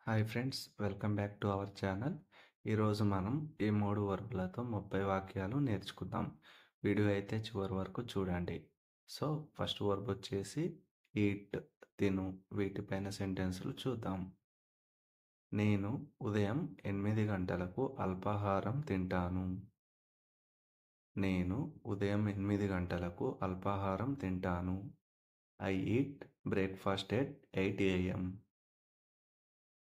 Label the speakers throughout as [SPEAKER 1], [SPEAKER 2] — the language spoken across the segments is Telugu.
[SPEAKER 1] Hi friends, welcome back to our channel. ఈరోజు మనం ఈ 3 వర్బులతో 30 వాక్యాలు నేర్చుకుందాం. వీడియో అయితే చివరి వరకు చూడండి. సో ఫస్ట్ వర్బ్ వచ్చేసి ఈట్, తిను. వీటిపైన సెంటెన్సులు చూద్దాం. నేను ఉదయం 8 గంటలకు అల్పాహారం తింటాను. నేను ఉదయం 8 గంటలకు అల్పాహారం తింటాను. I eat breakfast at 8 a.m.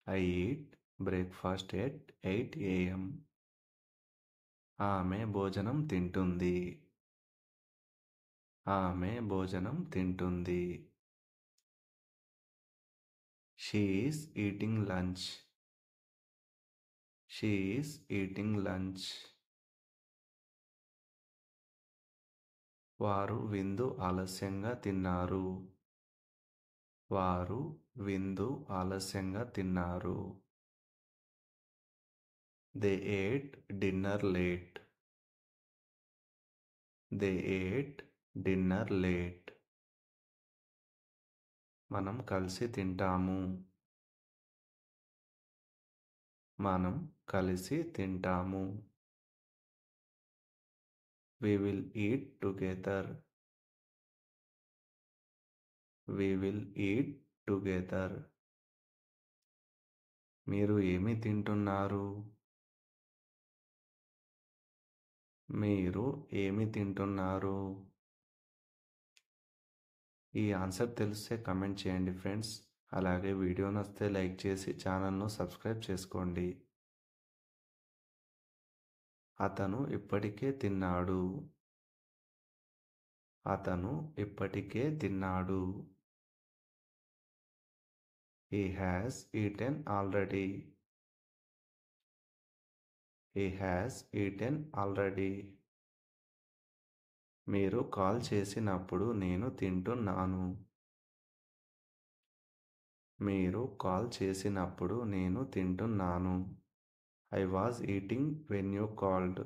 [SPEAKER 1] I eat breakfast at 8 a.m. ఆమె భోజనం తింటుంది. ఆమె భోజనం తింటుంది. She is eating lunch. She is eating lunch. వారు విందు ఆలస్యంగా తిన్నారు. వారు విందు ఆలస్యంగా తిన్నారు. They ate dinner late. They ate dinner late. మనం కలిసి తింటాము. మనం కలిసి తింటాము. We will eat together. We will eat together. మీరు ఏమి తింటున్నారు? మీరు ఏమి తింటున్నారు? ఈ ఆన్సర్ తెలిస్తే కమెంట్ చేయండి ఫ్రెండ్స్. అలాగే వీడియో నచ్చితే లైక్ చేసి ఛానల్ను సబ్స్క్రైబ్ చేసుకోండి. అతను ఇప్పటికే తిన్నాడు. అతను ఇప్పటికే తిన్నాడు. He has eaten already. He has eaten already. మీరు కాల్ చేసినప్పుడు నేను తింటున్నాను. మీరు కాల్ చేసినప్పుడు నేను తింటున్నాను. I was eating when you called.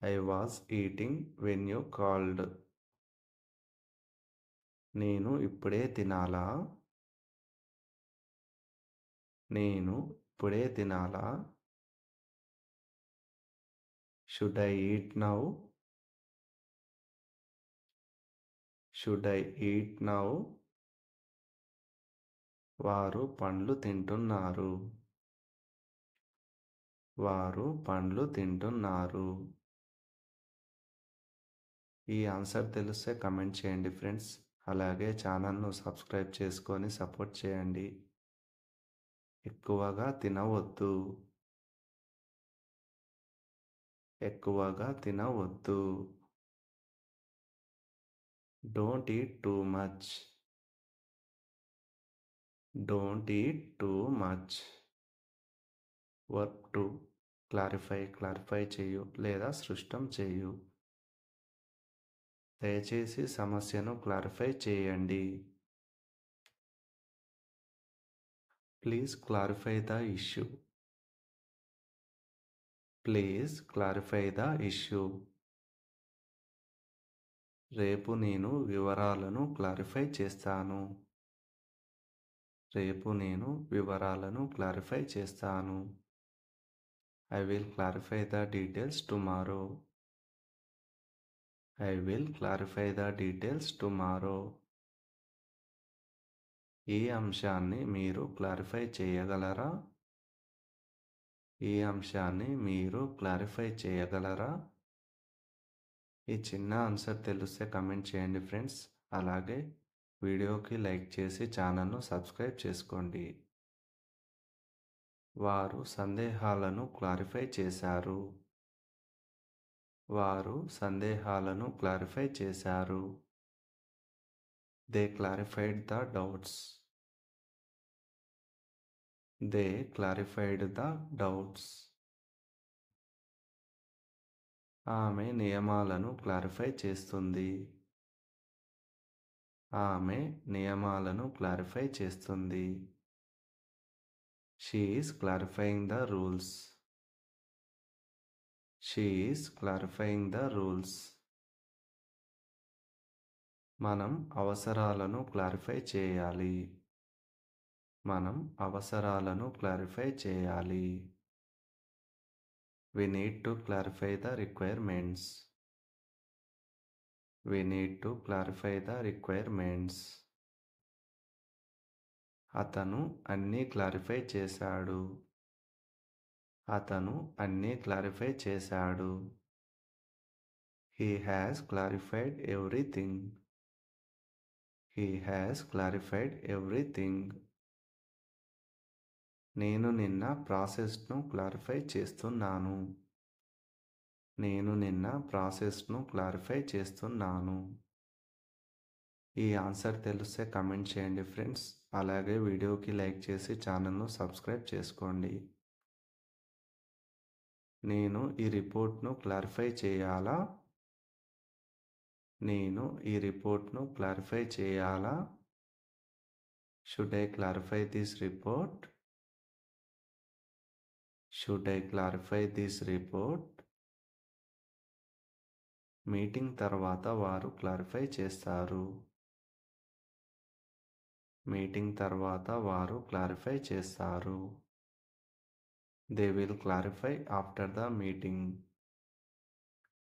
[SPEAKER 1] I was eating when you called. నేను ఇప్పుడే తినాలా? నేను ఇప్పుడే తినాలా? Should I eat now? Should I eat now? వారు పండ్లు తింటున్నారు. వారు పండ్లు తింటున్నారు. ఈ ఆన్సర్ తెలిస్తే కమెంట్ చేయండి ఫ్రెండ్స్. అలాగే ఛానల్ను సబ్స్క్రైబ్ చేసుకొని సపోర్ట్ చేయండి. ఎక్కువగా తినవద్దు. ఎక్కువగా తినవద్దు. Don't eat too much. Don't eat too much. Verb to clarify చేయు లేదా స్పష్టం చేయు. దయచేసి సమస్యను క్లారిఫై చేయండి. Please clarify the issue. Please clarify the issue. రేపు నేను వివరాలను క్లారిఫై చేస్తాను. రేపు నేను వివరాలను క్లారిఫై చేస్తాను. I will clarify the details tomorrow. I will clarify the details tomorrow. ఈ అంశాన్ని మీరు క్లారిఫై చేయగలరా? ఈ అంశాన్ని మీరు క్లారిఫై చేయగలరా? ఈ చిన్న ఆన్సర్ తెలిస్తే కమెంట్ చేయండి ఫ్రెండ్స్. అలాగే వీడియోకి లైక్ చేసి ఛానల్ను సబ్స్క్రైబ్ చేసుకోండి. వారు సందేహాలను క్లారిఫై చేశారు. వారు సందేహాలను క్లారిఫై చేశారు. They clarified the doubts. They clarified the doubts. ఆమె నియమాలను క్లారిఫై చేస్తుంది. ఆమె నియమాలను క్లారిఫై చేస్తుంది. She is clarifying the rules. She is clarifying the rules. మనం అవసరాలను క్లారిఫై చేయాలి. మనం అవసరాలను క్లారిఫై చేయాలి. We need to clarify the requirements. We need to clarify the requirements. అతను అన్నీ క్లారిఫై చేశాడు. అతను అన్నీ క్లారిఫై చేశాడు. He has clarified everything. He has clarified everything. నేను నిన్న ప్రాసెస్ను క్లారిఫై చేస్తున్నాను. నేను నిన్న ప్రాసెస్ను క్లారిఫై చేస్తున్నాను. ఈ ఆన్సర్ తెలిస్తే కమెంట్ చేయండి ఫ్రెండ్స్. అలాగే వీడియోకి లైక్ చేసి ఛానల్ను సబ్స్క్రైబ్ చేసుకోండి. నేను ఈ రిపోర్ట్ను క్లారిఫై చేయాలా? నేను ఈ రిపోర్ట్ను క్లారిఫై చేయాలా? Should I clarify this report? Should I clarify this report? Meeting తర్వాత వారు క్లారిఫై చేస్తారు. మీటింగ్ తర్వాత వారు క్లారిఫై చేస్తారు. They will clarify after the meeting.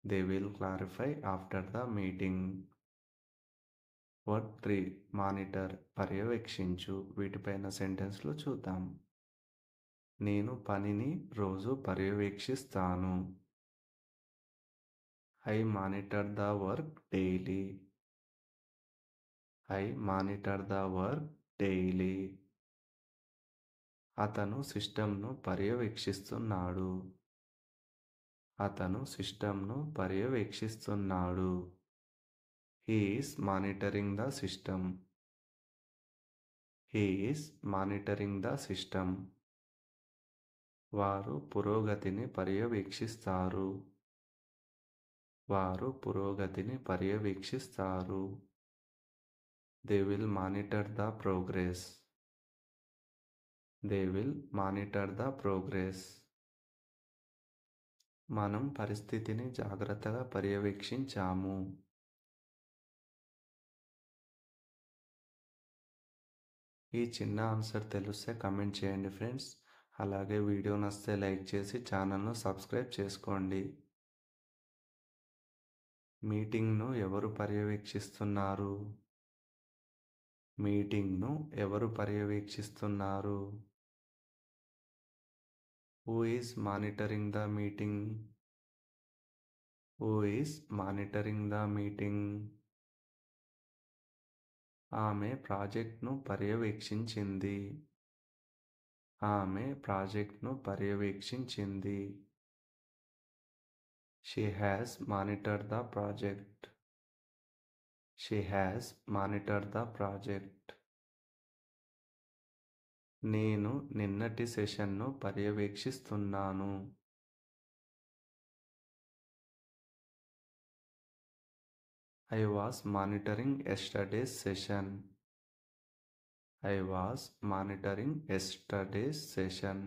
[SPEAKER 1] They will clarify after the meeting. Word 3 monitor పర్యవేక్షించు. వీటిపైన సెంటెన్స్లు చూద్దాం. నేను పనిని రోజు పర్యవేక్షిస్తాను. I monitor the work daily. I monitor the work daily. అతను సిస్టమ్ను పర్యవేక్షిస్తున్నాడు. అతను సిస్టమ్ను పర్యవేక్షిస్తున్నాడు. He is monitoring the system. He is monitoring the system. వారు పురోగతిని పర్యవేక్షిస్తారు. వారు పురోగతిని పర్యవేక్షిస్తారు. They will monitor the progress. They will monitor the progress. మనం పరిస్థితిని జాగ్రత్తగా పర్యవేక్షించాము. ఈ చిన్న ఆన్సర్ తెలిస్తే కమెంట్ చేయండి ఫ్రెండ్స్. అలాగే వీడియో నచ్చితే లైక్ చేసి ఛానల్ను సబ్స్క్రైబ్ చేసుకోండి. మీటింగ్ను ఎవరు పర్యవేక్షిస్తున్నారు? మీటింగ్ను ఎవరు పర్యవేక్షిస్తున్నారు? Who is monitoring the meeting? Who is monitoring the meeting? ఆమె ప్రాజెక్ట్ను పర్యవేక్షించింది. ఆమె ప్రాజెక్ట్ను పర్యవేక్షించింది. She has monitored the project. She has monitored the project. నేను నిన్నటి సెషన్ను పర్యవేక్షిస్తున్నాను. I was monitoring yesterday's session. I was monitoring yesterday's session.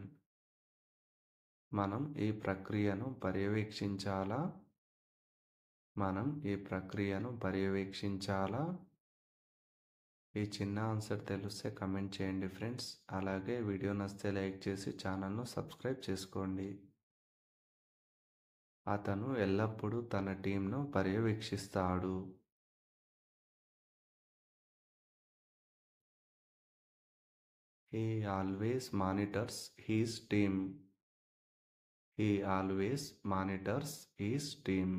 [SPEAKER 1] మనం ఈ ప్రక్రియను పర్యవేక్షించాలా? మనం ఈ ప్రక్రియను పర్యవేక్షించాలా? ఈ చిన్న ఆన్సర్ తెలిస్తే కమెంట్ చేయండి ఫ్రెండ్స్. అలాగే వీడియో నచ్చితే లైక్ చేసి ఛానల్ను సబ్స్క్రైబ్ చేసుకోండి. అతను ఎల్లప్పుడూ తన టీంను పర్యవేక్షిస్తాడు. He always monitors his team. He always monitors his team.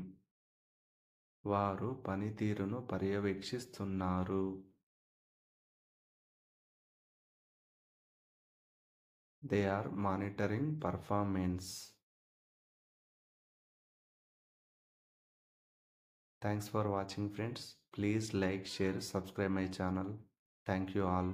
[SPEAKER 1] వారు పనితీరును పర్యవేక్షిస్తున్నారు. They are monitoring performance. Thanks for watching friends. Please like, share, subscribe my channel. Thank you all.